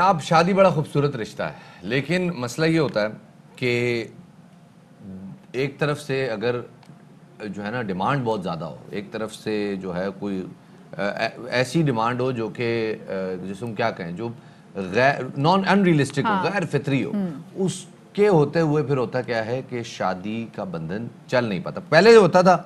آپ شادی بڑا خوبصورت رشتہ ہے، لیکن مسئلہ یہ ہوتا ہے کہ ایک طرف سے اگر جو ہے نا ڈیمانڈ بہت زیادہ ہو، ایک طرف سے جو ہے کوئی ایسی ڈیمانڈ ہو جو کہ جسے ہم کیا کہیں جو غیر ان ریئلسٹک ہو، غیر فطری ہو، اس کے ہوتے ہوئے پھر ہوتا کیا ہے کہ شادی کا بندھن چل نہیں پاتا۔ پہلے ہوتا تھا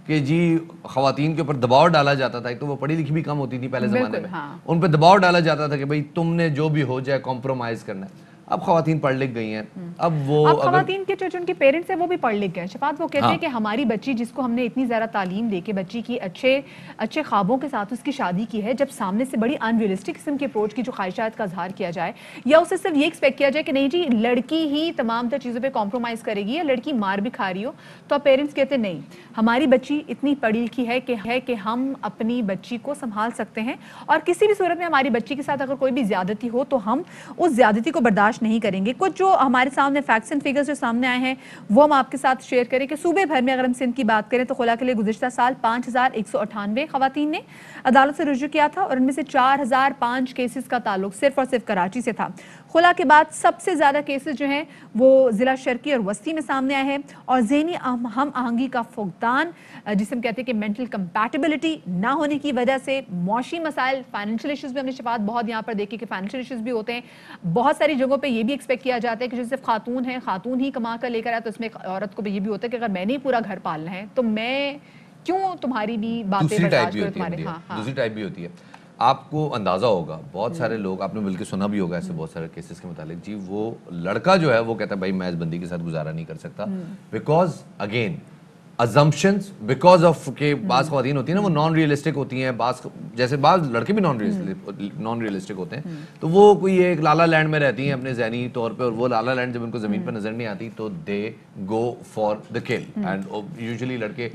کہ جی خواتین کے اوپر دباؤ ڈالا جاتا تھا، ایک تو وہ پڑھی لکھی بھی کم ہوتی تھی پہلے زمانے میں، ان پہ دباؤ ڈالا جاتا تھا کہ بھئی تم نے جو بھی ہو جائے کمپرومائز کرنا ہے۔ اب خواتین پڑھ لکھ گئی ہیں، اب خواتین کے جو ان کے پیرنٹس ہیں وہ بھی پڑھ لکھ گئے ہیں شفاعت، وہ کہتے ہیں کہ ہماری بچی جس کو ہم نے اتنی زیادہ تعلیم دے کے بچی کی اچھے خوابوں کے ساتھ اس کی شادی کی ہے، جب سامنے سے بڑی ان ریئلسٹک قسم کے اپروچ کی جو خواہشات کا اظہار کیا جائے یا اسے صرف یہ ایکسپیکٹ کیا جائے کہ نہیں جی لڑکی ہی تمام تر چیزوں پہ کمپرومائز کرے گی یا لڑکی مار بھی کھا رہی ہو، تو پیرنٹس کہتے ہیں نہیں، ہماری بچی اتنی پڑھی لکھی ہے کہ ہم اپنی بچی کو سنبھال سکتے ہیں اور کسی بھی صورت میں ہماری بچی کے ساتھ اگر کوئی بھی زیادتی ہو تو ہم اس زیادتی کو برداشت نہیں کریں گے۔ کچھ جو ہمارے سامنے فیکٹس اینڈ فیگرز جو سامنے آئے ہیں وہ ہم آپ کے ساتھ شیئر کریں کہ صوبے بھر میں اگر ہم سندھ کی بات کریں تو خلا کے لیے گزشتہ سال 5198 خواتین نے عدالت سے رجوع کیا تھا اور ان میں سے 4005 کیسز کا تعلق صرف اور صرف کراچی سے تھا۔ خلا کے بعد سب سے زیادہ کیسز جو ہیں وہ ضلع شرقی اور وسطی میں سامنے آئے ہیں اور ذہنی ہم آہنگی کا فقدان جسے ہم کہتے ہیں کہ مینٹل کمپیٹیبلٹی نہ ہونے کی وجہ سے، معاشی مسائل، فائنینشیل ایشوز بھی ہم نے شفاعت بہت یہاں پر دیکھے کہ فائنینشیل ایشوز بھی ہوتے ہیں۔ بہت ساری جگہوں پہ یہ بھی ایکسپیکٹ کیا جاتا ہے کہ جو صرف خاتون ہیں، خاتون ہی کما کر لے کر آئے، تو اس میں ایک عورت کو بھی یہ بھی ہوتا ہے کہ اگر میں نے پورا گھر پالنا ہے تو میں کیوں تمہاری بھی باتیں برداشت کروں تمہارے۔ دوسری ٹائپ بھی ہوتی ہے، آپ کو اندازہ ہوگا بہت سارے لوگ، آپ نے بلکہ سنا بھی ہوگا ایسے بہت سارے کیسز کے متعلق، جی وہ لڑکا جو ہے وہ کہتا ہے بھائی میں اس بندی کے ساتھ گزارا نہیں کر سکتا، because again assumptions because of کہ بعض خواتین ہوتی ہیں نا وہ نان ریئلسٹک ہوتی ہیں، جیسے بعض لڑکے بھی نان ریئلسٹک ہوتے ہیں، تو وہ کوئی ایک لالا لینڈ میں رہتی ہیں اپنے ذہنی طور پہ، اور وہ لالا لینڈ جب ان کو زمین پہ نظر نہیں آتی تو دے گو فار دا کل، اینڈ یوزلی لڑکے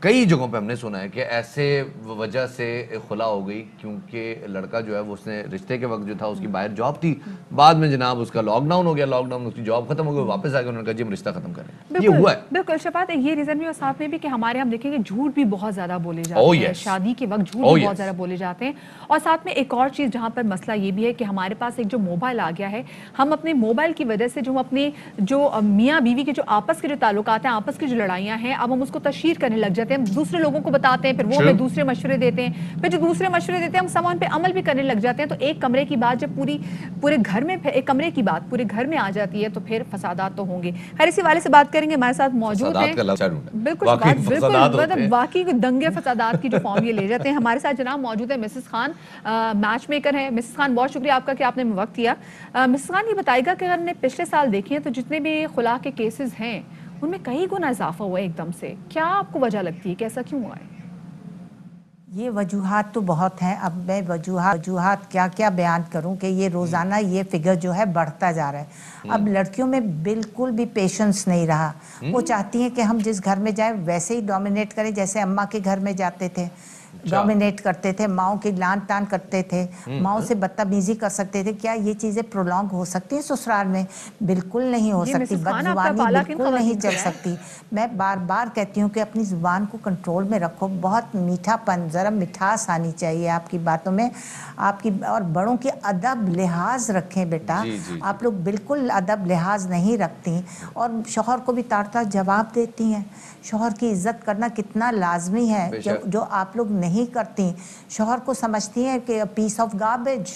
کئی جگہوں پہ ہم نے سنا ہے کہ ایسے وجہ سے خلا ہو گئی کیونکہ لڑکا جو ہے وہ اس نے رشتے کے وقت جو تھا اس کی باہر جاب تھی، بعد میں جناب اس کا لاک ڈاؤن ہو گیا، لاک ڈاؤن اس کی جاب ختم ہو گئی، واپس آ کے انہوں نے کہا جی ہم رشتہ ختم کر رہے ہیں۔ یہ ہوا ہے بالکل شفاعت، یہ ریزن بھی اور ساتھ میں بھی کہ ہمارے ہم دیکھیں گے جھوٹ بھی بہت زیادہ بولے جاتے ہیں، شادی کے وقت جھوٹ بھی بہت زیادہ بولے جاتے ہیں، اور ساتھ میں ایک اور چیز جہاں پر مسئلہ یہ بھی ہے کہ ہمارے پاس ایک جو موبائل آ گیا ہے، ہم اپنے موبائل کی وجہ سے جو اپنے جو میاں بیوی کے جو آپس کے جو تعلقات ہیں، آپس کی جو لڑائیاں ہیں، اب ہم اس کو تشہیر کرنے لگ جاتے ہیں، ہم دوسرے لوگوں کو بتاتے ہیں، پھر وہ ہمیں دوسرے مشورے دیتے ہیں، پھر جو دوسرے مشورے دیتے ہیں ہم سب ان پہ عمل بھی کرنے لگ جاتے ہیں، تو ایک کمرے کی بات جب پورے گھر میں ایک کمرے کی بات پورے گھر میں آ جاتی ہے تو پھر فسادات تو ہوں گے۔ خیر اسی والے سے بات کریں گے، ہمارے ساتھ موجود ہیں بالکل واقعی دنگے فسادات کی جو فارم یہ لے جاتے ہیں، ہمارے ساتھ جناب موجود ہے مسز خان، میچ میکر ہیں۔ مسز خان بہت شکریہ آپ کا کہ آپ نے وقت دیا۔ مسز خان یہ بتائے گا کہ اگر ہم نے پچھلے سال دیکھے ہیں تو جتنے بھی خلا کے کیسز ہیں ان میں کئی گنا اضافہ ہوا ہے ایک دم سے، کیا آپ کو وجہ لگتی ہے کہ ایسا کیوں ہوا ہے؟ یہ وجوہات تو بہت ہیں، اب میں وجوہات کیا بیان کروں کہ یہ روزانہ یہ فگر جو ہے بڑھتا جا رہا ہے۔ اب لڑکیوں میں بالکل بھی پیشنس نہیں رہا، وہ چاہتی ہیں کہ ہم جس گھر میں جائیں ویسے ہی ڈومینیٹ کریں جیسے اماں کے گھر میں جاتے تھے، ڈومینیٹ کرتے تھے، ماؤں کی لان تان کرتے تھے، ماؤں سے بدتمیزی کر سکتے تھے۔ کیا یہ چیزیں پرولونگ ہو سکتی ہیں سسرال میں؟ بالکل نہیں ہو سکتی، بدزبانی بالکل نہیں چل سکتی۔ میں بار بار کہتی ہوں کہ اپنی زبان کو کنٹرول میں رکھو، بہت میٹھا پن، ذرا مٹھاس آنی چاہیے آپ کی باتوں میں، آپ کی اور بڑوں کی ادب لحاظ رکھیں بیٹا۔ آپ لوگ بالکل ادب لحاظ نہیں رکھتی اور شوہر کو بھی تاڑتا جواب دیتی ہیں۔ شوہر کی عزت کرنا کتنا لازمی ہے جو آپ لوگ نہیں کرتی۔ شوہر کو سمجھتی ہیں کہ پیس آف گاربیج،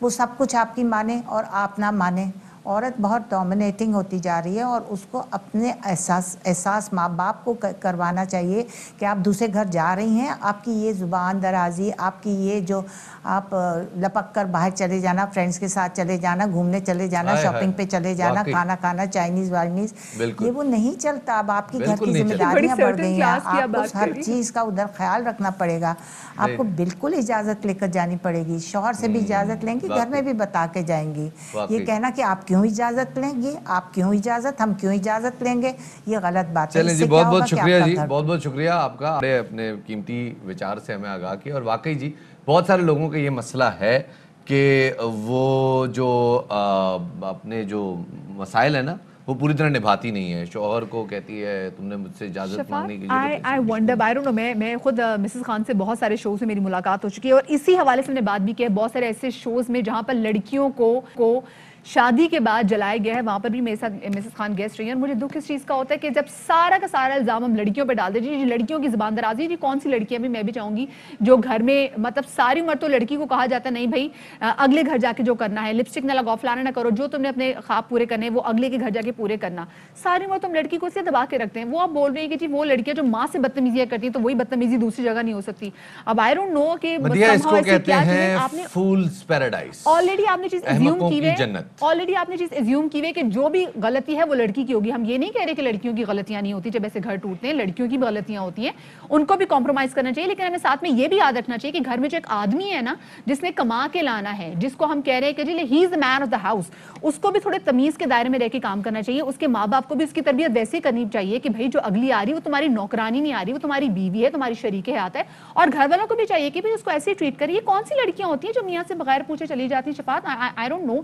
وہ سب کچھ آپ کی مانے اور آپ نہ مانے۔ عورت بہت ڈومینیٹنگ ہوتی جا رہی ہے اور اس کو اپنے احساس ماں باپ کو کروانا چاہیے کہ آپ دوسرے گھر جا رہی ہیں، آپ کی یہ زبان درازی، آپ کی یہ جو آپ لپک کر باہر چلے جانا، فرینڈز کے ساتھ چلے جانا، گھومنے چلے جانا، شاپنگ پہ چلے جانا، کھانا کھانا چائنیز وائنیز، یہ وہ نہیں چلتا۔ اب آپ کی گھر کی ذمہ داریاں بڑھ گئی ہیں، آپ کو ہر چیز کا ادھر خیال رکھنا پڑے گا۔ آپ کو بالکل اجازت لے کر جانی پڑے گی، شوہر سے بھی اجازت لیں گی، گھر میں بھی بتا کے جائیں گی۔ یہ کہنا کہ آپ کیوں اجازت لیں گے، آپ کیوں اجازت، ہم کیوں اجازت لیں گے، یہ غلط بات ہے۔ چلیں جی بہت بہت شکریہ جی، بہت بہت شکریہ آپ کا، اپنے قیمتی وچار سے ہمیں آگاہ کیا۔ اور واقعی جی بہت سارے لوگوں کا یہ مسئلہ ہے کہ وہ جو اپنے جو مسائل ہیں نا وہ پوری طرح نبھاتی نہیں ہے, شوہر کو کہتی ہے تم نے مجھ سے اجازت مانگنے کی I wonder, I don't know, میں خود مسز خان سے بہت سارے شوز میں میری ملاقات ہو چکی ہے, اور اسی حوالے سے میں نے بات بھی کی ہے, بہت سارے ایسے شوز میں جہاں پر لڑکیوں کو شادی کے بعد جلایا گیا ہے, وہاں پر بھی میرے ساتھ مسز خان گیسٹ رہی ہیں, اور مجھے دکھ اس چیز کا ہوتا ہے کہ جب سارا کا سارا الزام ہم لڑکیوں پہ ڈال دیں, جی لڑکیوں کی زبان درازی, جی کون سی لڑکیاں بھی, میں بھی چاہوں گی جو گھر میں مطلب ساری عمر تو لڑکی کو کہا جاتا ہے نہیں بھائی اگلے گھر جا کے جو کرنا ہے, لپسٹک نہ لگاؤ, فلانا نہ کرو, جو تم نے اپنے خواب پورے کرنے ہیں وہ اگلے کے گھر جا کے پورے کرنا, ساری عمر تم لڑکی کو اسے دبا کے رکھتے ہیں. وہ آپ بول رہے ہیں کہ جی وہ لڑکیاں جو ماں سے بدتمیزیاں کرتی ہیں تو وہی بدتمیزی دوسری جگہ نہیں ہو سکتی. اب آئی ڈونٹ نو کہ اس کو کہتے ہیں فولز پیراڈائز. آلریڈی آپ نے چیز ایزیوم کی ہے, آلریڈی آپ نے چیز ایزیوم کی ہے کہ جو بھی غلطی ہے وہ لڑکی کی ہوگی. ہم یہ نہیں کہہ رہے کہ لڑکیوں کی غلطیاں نہیں ہوتی, جب ایسے گھر ٹوٹتے ہیں لڑکیوں کی بھی غلطیاں ہوتی ہیں, ان کو بھی کمپرومائز کرنا چاہیے, لیکن ہمیں ساتھ میں یہ بھی یاد رکھنا چاہیے کہ گھر میں جو ایک آدمی ہے نا جس نے کما کے لانا ہے, جس کو ہم کہہ رہے ہیں کہ جی ہی از دا مین آف دا ہاؤس, اس کو بھی تھوڑے تمیز کے دائرے میں رہ کے کام کرنا چاہیے. اس کے ماں باپ کو بھی اس کی تربیت ویسے کرنی چاہیے کہ بھائی جو اگلی آ رہی ہے وہ تمہاری نوکرانی نہیں آ رہی, وہ تمہاری بیوی ہے, تمہاری شریک حیات ہے, اور گھر والوں کو بھی چاہیے کہ بھائی اس کو ایسے ٹریٹ کریے. کون سی لڑکیاں ہوتی ہیں جو میاں سے بغیر پوچھے چلی جاتی ہیں شفاعت؟ آئی ڈونٹ نو,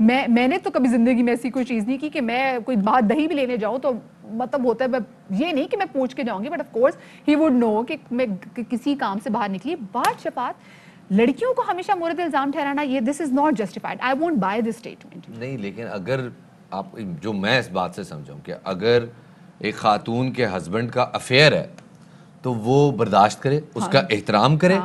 میں نے تو کبھی زندگی میں ایسی کوئی چیز نہیں کی کہ میں کوئی بات دہی بھی لینے جاؤں تو مطلب ہوتا ہے یہ نہیں کہ میں پوچھ کے جاؤں گی, but of course he would know کہ میں کسی کام سے باہر نکلی. بات شفاعت لڑکیوں کو ہمیشہ مورد الزام ٹھہرانا, یہ this is not justified, I won't buy this statement. نہیں, لیکن اگر آپ جو میں اس بات سے سمجھاؤں کہ اگر ایک خاتون کے ہسبینڈ کا افیئر ہے تو وہ برداشت کرے, اس کا احترام کرے,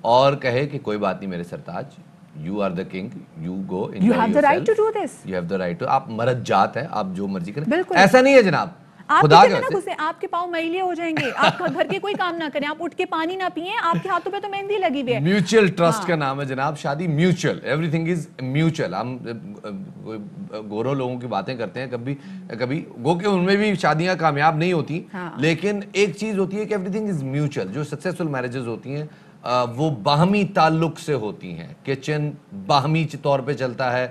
اور کہے کہ کوئی بات نہیں میرے سرتاج, you are the king, you go enjoy yourself. You have the right to do this. You have the right to, آپ مرد جات ہیں, آپ جو مرضی کریں. بالکل ایسا نہیں ہے جناب, خدا کے واسطے. گھسے آپ کے پاؤں میلے ہو جائیں گے, آپ گھر کے کوئی کام نہ کریں, آپ اٹھ کے پانی نہ پئیں, آپ کے ہاتھوں پہ تو مہندی لگی ہوئی ہے. میوچل ٹرسٹ کا نام ہے جناب, شادی mutual, every thing is mutual. ہم گورو لوگوں کی باتیں کرتے ہیں کبھی گو کہ ان میں بھی شادیاں کامیاب نہیں ہوتی, لیکن ایک چیز ہوتی ہے کہ ایوری تھنگ از میوچل. جو سکسیسفل میرجز ہوتی ہیں وہ باہمی تعلق سے ہوتی ہیں, کچن باہمی طور پہ چلتا ہے,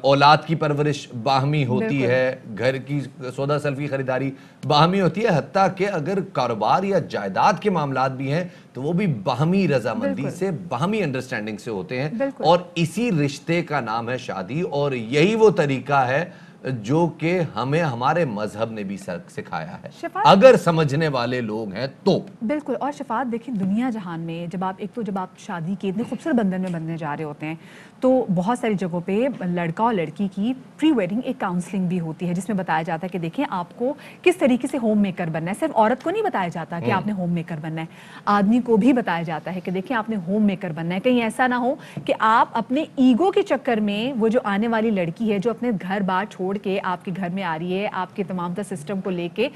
اولاد کی پرورش باہمی ہوتی ہے, گھر کی سودا سلف کی خریداری باہمی ہوتی ہے, حتیٰ کہ اگر کاروبار یا جائیداد کے معاملات بھی ہیں تو وہ بھی باہمی رضامندی سے, باہمی انڈرسٹینڈنگ سے ہوتے ہیں, اور اسی رشتے کا نام ہے شادی. اور یہی وہ طریقہ ہے جو کہ ہمیں ہمارے مذہب نے بھی سکھایا ہے, اگر سمجھنے والے لوگ ہیں تو. بالکل. اور شفاعت دیکھیں دنیا جہان میں جب آپ شادی کے اتنے خوبصورت بندھن میں بندھنے جا رہے ہوتے ہیں تو بہت ساری جگہوں پہ لڑکا اور لڑکی کی پری ویڈنگ ایک کاؤنسلنگ بھی ہوتی ہے, جس میں بتایا جاتا ہے کہ دیکھیں آپ کو کس طریقے سے ہوم میکر بننا ہے. صرف عورت کو نہیں بتایا جاتا کہ آپ نے ہوم میکر بننا ہے, آدمی کو بھی بتایا جاتا ہے کہ دیکھیں آپ نے ہوم میکر بننا ہے. کہیں ایسا نہ ہو کہ آپ اپنے ایگو کے چکر میں وہ جو آنے والی لڑکی ہے جو اپنے گھر بار چھوڑ کے آپ کے گھر میں آ رہی ہے, آپ کے تمام تر سسٹم کو لے کے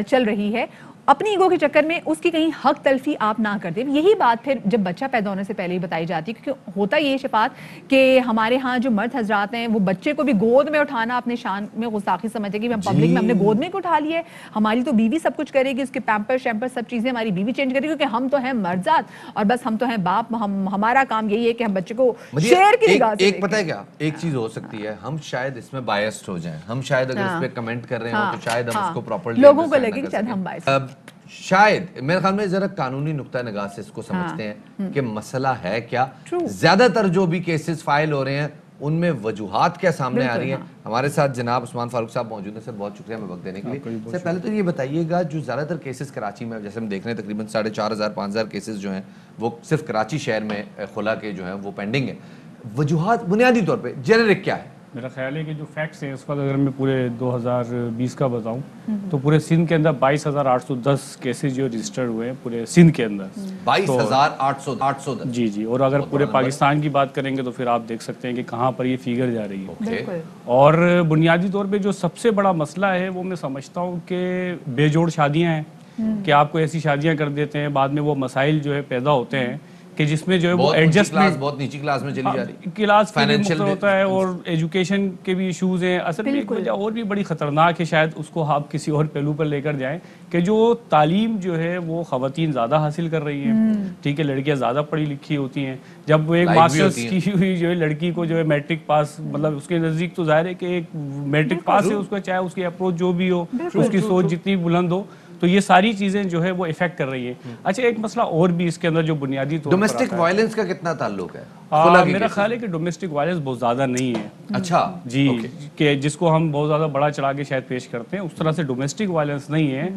چل رہی ہے, اپنی ایگو کے چکر میں اس کی کہیں حق تلفی آپ نہ کر دیں. یہی بات پھر جب بچہ پیدا ہونے سے پہلے ہی بتائی جاتی ہے, کیونکہ ہوتا یہ شفاعت کہ ہمارے ہاں جو مرد حضرات ہیں وہ بچے کو بھی گود میں اٹھانا اپنے شان میں گستاخی سمجھتے کہ ہم پبلک میں ہم نے گود میں اٹھا لیا ہے, ہماری تو بیوی سب کچھ کرے گی, اس کے پیمپر شیمپر سب چیزیں ہماری بیوی چینج کرے گی, کیونکہ ہم تو ہیں مرزاد اور بس ہم تو ہیں باپ, ہمارا کام یہی ہے کہ ہم بچے کو شیر کی نگاہ سے. ایک پتہ ہے کیا ایک چیز ہو سکتی ہے, ہم شاید اس میں بائسڈ ہو جائیں, ہم شاید اگر اس پہ کمنٹ کر رہے ہوں تو شاید ہم اس کو پراپرلی لوگوں کو لگے کہ شاید ہم بائسڈ, شاید میرے خیال میں ذرا قانونی نقطہ نگاہ سے اس کو سمجھتے ہیں کہ مسئلہ ہے کیا. زیادہ تر جو بھی کیسز فائل ہو رہے ہیں ان میں وجوہات کیا سامنے آ رہی ہیں. ہمارے ساتھ جناب عثمان فاروق صاحب موجود ہیں, سر بہت شکریہ ہمیں وقت دینے کے لیے. سر پہلے تو یہ بتائیے گا جو زیادہ تر کیسز کراچی میں جیسے ہم دیکھ رہے ہیں تقریباً 4,500-5,000 کیسز جو ہیں وہ صرف کراچی شہر میں خلا کے جو ہیں وہ پینڈنگ ہیں, وجوہات بنیادی طور پہ جنرک کیا ہے؟ میرا خیال ہے کہ جو فیکٹس ہیں اس وقت اگر میں پورے 2020 کا بتاؤں تو پورے سندھ کے اندر 22,810 کیسز جو رجسٹرڈ ہوئے ہیں پورے سندھ کے اندر. 22,810 جی, اور اگر پورے پاکستان کی بات کریں گے تو پھر آپ دیکھ سکتے ہیں کہ کہاں پر یہ فیگر جا رہی ہے. اور بنیادی طور پہ جو سب سے بڑا مسئلہ ہے وہ میں سمجھتا ہوں کہ بے جوڑ شادیاں ہیں, کہ آپ کو ایسی شادیاں کر دیتے ہیں بعد میں وہ مسائل جو ہے پیدا ہوتے ہیں کہ جس میں جو ہے وہ ایڈجسٹمنٹ بہت نیچی کلاس میں چلی جا رہی ہے, کلاس فائنینشیل ہوتا ہے, اور ایجوکیشن کے بھی ایشوز ہیں. اصل میں ایک وجہ اور بھی بڑی خطرناک ہے, شاید اس کو آپ کسی اور پہلو پر لے کر جائیں, کہ جو تعلیم جو ہے وہ خواتین زیادہ حاصل کر رہی ہیں, ٹھیک ہے, لڑکیاں زیادہ پڑھی لکھی ہوتی ہیں. جب وہ ایک ماسٹرز کی ہوئی جو ہے لڑکی کو جو ہے میٹرک پاس, مطلب اس کے نزدیک تو ظاہر ہے کہ ایک میٹرک پاس ہے اس کا, چاہے اس کی اپروچ جو بھی ہو, اس کی سوچ جتنی بلند ہو, تو یہ ساری چیزیں جو ہے وہ افیکٹ کر رہی ہیں. اچھا ایک مسئلہ اور بھی اس کے اندر جو بنیادی طور پر ڈومیسٹک وائلنس کا کتنا تعلق ہے؟ میرا خیال ہے کہ ڈومیسٹک وائلنس بہت زیادہ نہیں ہے. اچھا جی کہ جس کو ہم بہت زیادہ بڑا چڑھا کے شاید پیش کرتے ہیں اس طرح سے ڈومیسٹک وائلنس نہیں ہے.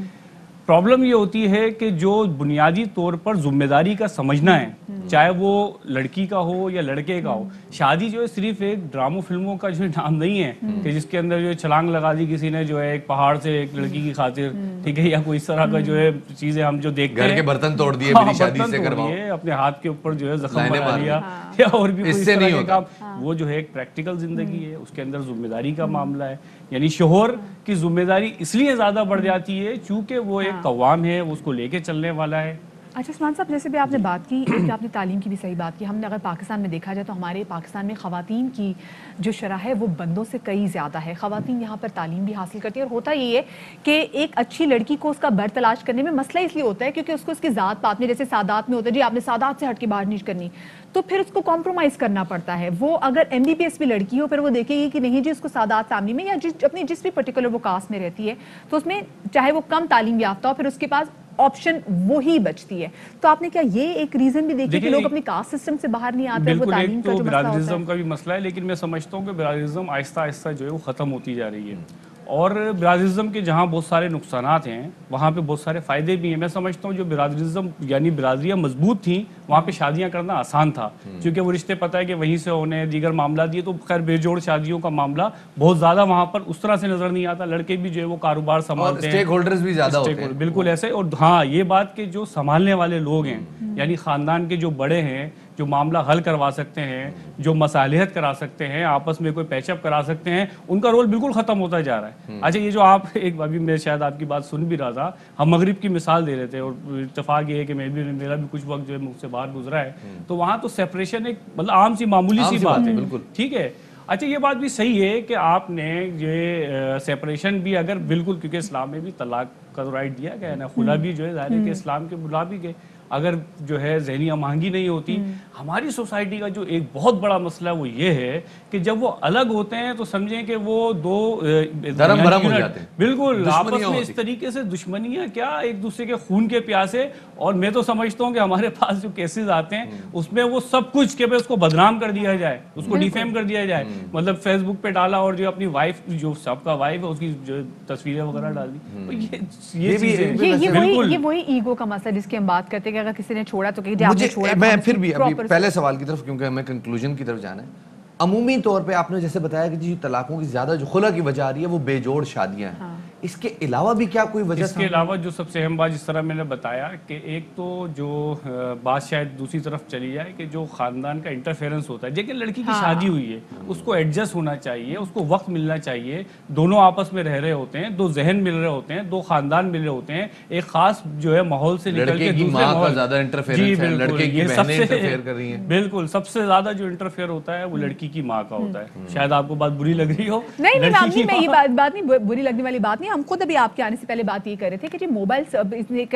پرابلم یہ ہوتی ہے کہ جو بنیادی طور پر ذمہ داری کا سمجھنا ہے, چاہے وہ لڑکی کا ہو یا لڑکے کا ہو. شادی جو ہے صرف ایک ڈراموں فلموں کا جو نام نہیں ہے کہ جس کے اندر جو چھلانگ لگا دی کسی نے جو ہے ایک پہاڑ سے ایک لڑکی کی خاطر, ٹھیک ہے, یا کوئی اس طرح کا جو ہے چیزیں ہم جو دیکھتے ہیں, گھر کے برتن توڑ دیے میری شادی سے کرواؤ, اپنے ہاتھ کے اوپر جو ہے زخم بنا لیا یا اور بھی کوئی طرح کے کام, وہ جو ہے ایک پریکٹیکل زندگی ہے, اس کے اندر ذمہ داری کا معاملہ ہے. یعنی شوہر کی ذمہ داری اس لیے زیادہ بڑھ جاتی ہے چونکہ وہ ایک قوام ہے, وہ اس کو لے کے چلنے والا ہے. اچھا عثمان صاحب, جیسے بھی آپ نے بات کی, ایک آپ نے تعلیم کی بھی صحیح بات کی. ہم نے اگر پاکستان میں دیکھا جائے تو ہمارے پاکستان میں خواتین کی جو شرح ہے وہ بندوں سے کئی زیادہ ہے. خواتین یہاں پر تعلیم بھی حاصل کرتی ہیں, اور ہوتا یہ ہے کہ ایک اچھی لڑکی کو اس کا بر تلاش کرنے میں مسئلہ اس لیے ہوتا ہے کیونکہ اس کو اس کی ذات پات میں, جیسے سادات میں ہوتا ہے جی آپ نے سادات سے ہٹ کے باہر نہیں کرنی, تو پھر اس کو کمپرومائز کرنا پڑتا ہے. وہ اگر ایم بی بی ایس بھی لڑکی ہو پھر وہ دیکھے گی کہ نہیں جی اس کو سادات فیملی میں یا اپنی جس بھی پرٹیکولر وہ کاسٹ میں رہتی ہے تو اس میں چاہے وہ کم تعلیم یافتہ ہو پھر اس کے پاس آپشن وہی بچتی ہے. تو آپ نے کیا یہ ایک ریزن بھی دیکھا کہ لوگ اپنی کاسٹ سسٹم سے باہر نہیں آتے؟ بالکل, ایک تو برادرزم کا بھی مسئلہ ہے, لیکن میں سمجھتا ہوں کہ برادرزم آہستہ آہستہ جو ہے وہ ختم ہوتی جا رہی ہے. اور برادرزم کے جہاں بہت سارے نقصانات ہیں وہاں پہ بہت سارے فائدے بھی ہیں. میں سمجھتا ہوں جو برادرزم یعنی برادریاں مضبوط تھیں وہاں پہ شادیاں کرنا آسان تھا کیونکہ وہ رشتے پتہ ہے کہ وہیں سے ہونے, دیگر معاملات یہ تو خیر بے جوڑ شادیوں کا معاملہ بہت زیادہ وہاں پر اس طرح سے نظر نہیں آتا. لڑکے بھی جو ہے وہ کاروبار سنبھالتے ہیں, اسٹیک ہولڈرز بھی زیادہ ہوتے ہیں. بالکل ایسے. اور ہاں یہ بات کہ جو سنبھالنے والے لوگ ہیں یعنی خاندان کے جو بڑے ہیں جو معاملہ حل کروا سکتے ہیں, جو مصالحت کرا سکتے ہیں, آپس میں کوئی پیچ اپ کرا سکتے ہیں, ان کا رول بالکل ختم ہوتا جا رہا ہے. اچھا یہ جو آپ ایک ابھی میں شاید آپ کی بات سن بھی رہا تھا, ہم مغرب کی مثال دے رہے تھے اور اتفاق یہ ہے کہ میرا بھی کچھ وقت جو ہے مجھ سے باہر گزرا ہے, تو وہاں تو سیپریشن ایک مطلب عام سی معمولی سی بات ہے. ٹھیک ہے. اچھا یہ بات بھی صحیح ہے کہ آپ نے یہ سیپریشن بھی اگر بالکل, کیونکہ اسلام میں بھی طلاق کا رائٹ دیا گیا ہے نا, خلا بھی جو ہے ظاہر ہے کہ اسلام کے مطابق ہے. اگر جو ہے ذہنی امانگی نہیں ہوتی, ہماری سوسائٹی کا جو ایک بہت بڑا مسئلہ وہ یہ ہے کہ جب وہ الگ ہوتے ہیں تو سمجھیں کہ وہ دو درم برم ہو جاتے ہیں, بالکل آپس میں اس طریقے سے دشمنیاں کیا ایک دوسرے کے خون کے پیاسے. اور میں تو سمجھتا ہوں کہ ہمارے پاس جو کیسز آتے ہیں اس میں وہ سب کچھ کہ اس کو بدنام کر دیا جائے, اس کو ڈیفیم کر دیا جائے, مطلب فیس بک پہ ڈالا اور جو اپنی وائف جو سب کا وائف ہے اس کی جو تصویریں وغیرہ ڈال دی. یہ وہی ایگو کا مسئلہ جس کی ہم بات کرتے ہیں کہ اگر کسی نے چھوڑا تو کہ آپ نے چھوڑا. میں پھر بھی ابھی پہلے سوال کی طرف, کیونکہ ہمیں کنکلوژن کی طرف جانا ہے. عمومی طور پہ آپ نے جیسے بتایا کہ جی طلاقوں کی زیادہ جو خلا کی وجہ آ رہی ہے وہ بے جوڑ شادیاں ہیں, اس کے علاوہ بھی کیا کوئی وجہ؟ اس کے علاوہ جو سب سے اہم بات جس طرح میں نے بتایا کہ ایک تو جو بات شاید دوسری طرف چلی جائے کہ جو خاندان کا انٹرفیئرنس ہوتا ہے, لیکن لڑکی کی شادی ہوئی ہے اس کو ایڈجسٹ ہونا چاہیے, اس کو وقت ملنا چاہیے, دونوں آپس میں رہ رہے ہوتے ہیں, دو ذہن مل رہے ہوتے ہیں, دو خاندان مل رہے ہوتے ہیں, ایک خاص جو ہے ماحول سے نکل کے دوسرے ماحول. زیادہ انٹرفیئرنس ہے, لڑکے کی بہنیں انٹرفیئر کر رہی ہیں. بالکل سب سے زیادہ جو انٹرفیئر ہوتا ہے وہ لڑکی کی ماں کا ہوتا ہے. شاید آپ کو بات بری لگ رہی ہو. نہیں میں یہ بات نہیں بری لگنے والی بات نہیں. ہم خود ابھی آپ کے آنے سے پہلے بات یہ کر رہے تھے کہ جی موبائل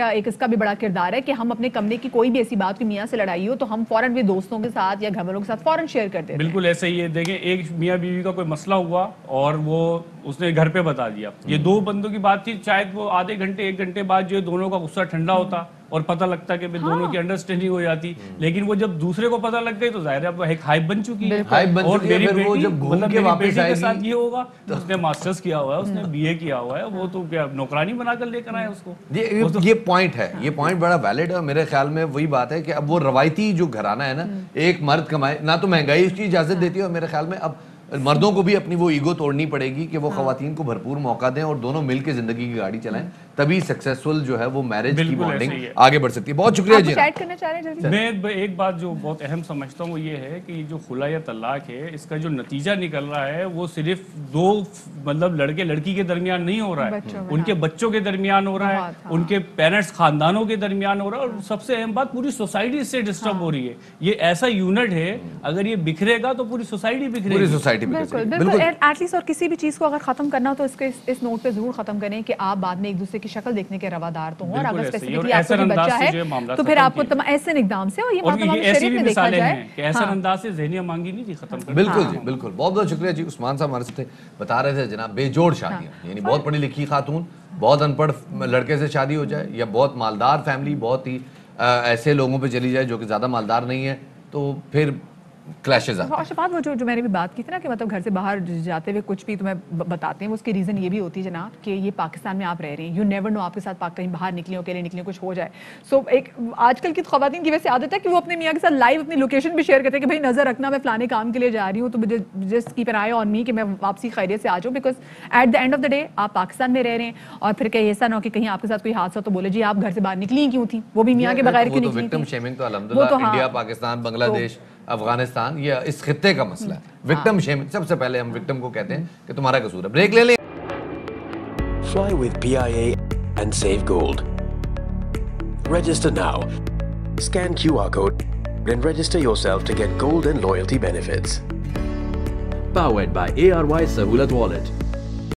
ایک اس کا بھی بڑا کردار ہے کہ ہم اپنے کمرے کی کوئی بھی ایسی بات کہ میاں سے لڑائی ہو تو ہم فوراً بھی دوستوں کے ساتھ یا گھر والوں کے ساتھ فوراً شیئر کر دیتے ہیں. بالکل ایسے ہی ہے. دیکھیں ایک میاں بیوی کا کوئی مسئلہ ہوا اور وہ اس نے گھر پہ بتا دیا, یہ دو بندوں کی بات تھی, شاید وہ آدھے گھنٹے ایک گھنٹے بعد جو ہے دونوں کا غصہ ٹھنڈا ہوتا اور پتہ لگتا کہ دونوں کی انڈرسٹینڈنگ ہو جاتی. لیکن وہ جب دوسرے کو پتہ لگ گئی تو ظاہر ہے اب ایک ہائپ بن چکی ہے. اور میری بیٹی کے ساتھ یہ ہوگا, اس نے ماسٹرز کیا ہوا ہے, اس نے بی اے کیا ہوا ہے, وہ تو کیا نوکرانی بنا کر لے کر آئے اس کو. یہ پوائنٹ ہے, یہ پوائنٹ بڑا ویلڈ ہے. میرے خیال میں وہی بات ہے کہ اب وہ روایتی جو گھرانہ ہے نا, ایک مرد کمائے نہ تو مہنگائی اس کی اجازت دیتی ہے, اور میرے خیال میں اب مردوں کو بھی اپنی وہ ایگو توڑنی پڑے گی کہ وہ خواتین کو بھرپور موقع دیں اور دونوں مل کے زندگی کی گاڑی چلائیں, تبھی سکسیسفل جو ہے وہ میرج کی بانڈنگ آگے بڑھ سکتی ہے. بہت شکریہ جی. میں ایک بات جو بہت اہم سمجھتا ہوں وہ یہ ہے کہ یہ جو خلا یا طلاق ہے اس کا جو نتیجہ نکل رہا ہے وہ صرف دو مطلب لڑکے لڑکی کے درمیان نہیں ہو رہا ہے, ان کے بچوں کے درمیان ہو رہا ہے, ان کے پیرنٹس خاندانوں کے درمیان ہو رہا ہے, اور سب سے اہم بات پوری سوسائٹی اس سے ڈسٹرب ہو رہی ہے. یہ ایسا یونٹ ہے اگر یہ بکھرے گا تو پوری سوسائٹی بکھرے گی. بالکل ایٹ لیسٹ, اور کسی بھی چیز کو اگر ختم کرنا ہو تو اس نوٹ پہ ضرور ختم کریں کہ آپ بعد میں ایک دوسرے کی شکل دیکھنے کے روادار تو ہوں, اور اگر بالکل ایسے ہی, اسپیسیفکلی اور آپ کو احسن کوئی انداز بچہ سے جو ہے ہے معاملات تو پھر ختم آپ کو کیے. احسن اقدام سے, اور یہ اور تمام یہ ایسی شریعت بھی میں دیکھا مثالیں جائے. ہیں کہ احسن انداز سے ذہنیہ مانگی نہیں تھی ختم کر. بالکل جی بالکل, بہت بہت شکریہ جی. عثمان صاحب ہمارے سے بتا رہے تھے جناب بے جوڑ شادیاں, یعنی بہت پڑھی لکھی خاتون بہت ان پڑھ لڑکے سے شادی ہو جائے, یا بہت مالدار فیملی بہت ہی ایسے لوگوں پہ چلی جائے جو کہ زیادہ مالدار نہیں ہے, تو پھر کلیشز آتے ہیں. شفاعت, وہ جو میں نے بھی بات کی تھی نا کہ مطلب گھر سے باہر جاتے ہوئے کچھ بھی تمہیں بتاتے ہیں, اس کی ریزن یہ بھی ہوتی ہے جناب کہ یہ پاکستان میں آپ رہ رہے ہیں, یو نیور نو آپ کے ساتھ کہیں باہر نکلیں اکیلے نکلیں کچھ ہو جائے. سو ایک آج کل کی خواتین کی ویسے عادت ہے کہ وہ اپنے میاں کے ساتھ لائیو اپنی لوکیشن بھی شیئر کرتے ہیں کہ بھائی نظر رکھنا میں فلانے کام کے لیے جا رہی ہوں, تو مجھے just keep an eye on me کہ میں واپسی خیریت سے آ جاؤں, because at the end of the day آپ پاکستان میں رہ رہے ہیں, اور پھر کہیں ایسا نہ ہو کہ کہیں آپ کے ساتھ کوئی حادثہ تو بولے جی آپ گھر سے باہر نکلی کیوں تھی, وہ بھی میاں کے بغیر کیوں نکلی وکٹم تھی. شیمنگ تو الحمدللہ انڈیا, پاکستان, بنگلہ دیش, افغانستان, یہ اس خطے کا مسئلہ ہے. وکٹم شیمنگ سب سے پہلے ہم وکٹم کو کہتے ہیں کہ تمہارا قصور ہے. بریک لے لیں. Fly with PIA and save gold. Register now. Scan QR code and register yourself to get gold and loyalty benefits. Powered by ARY Sahulat Wallet.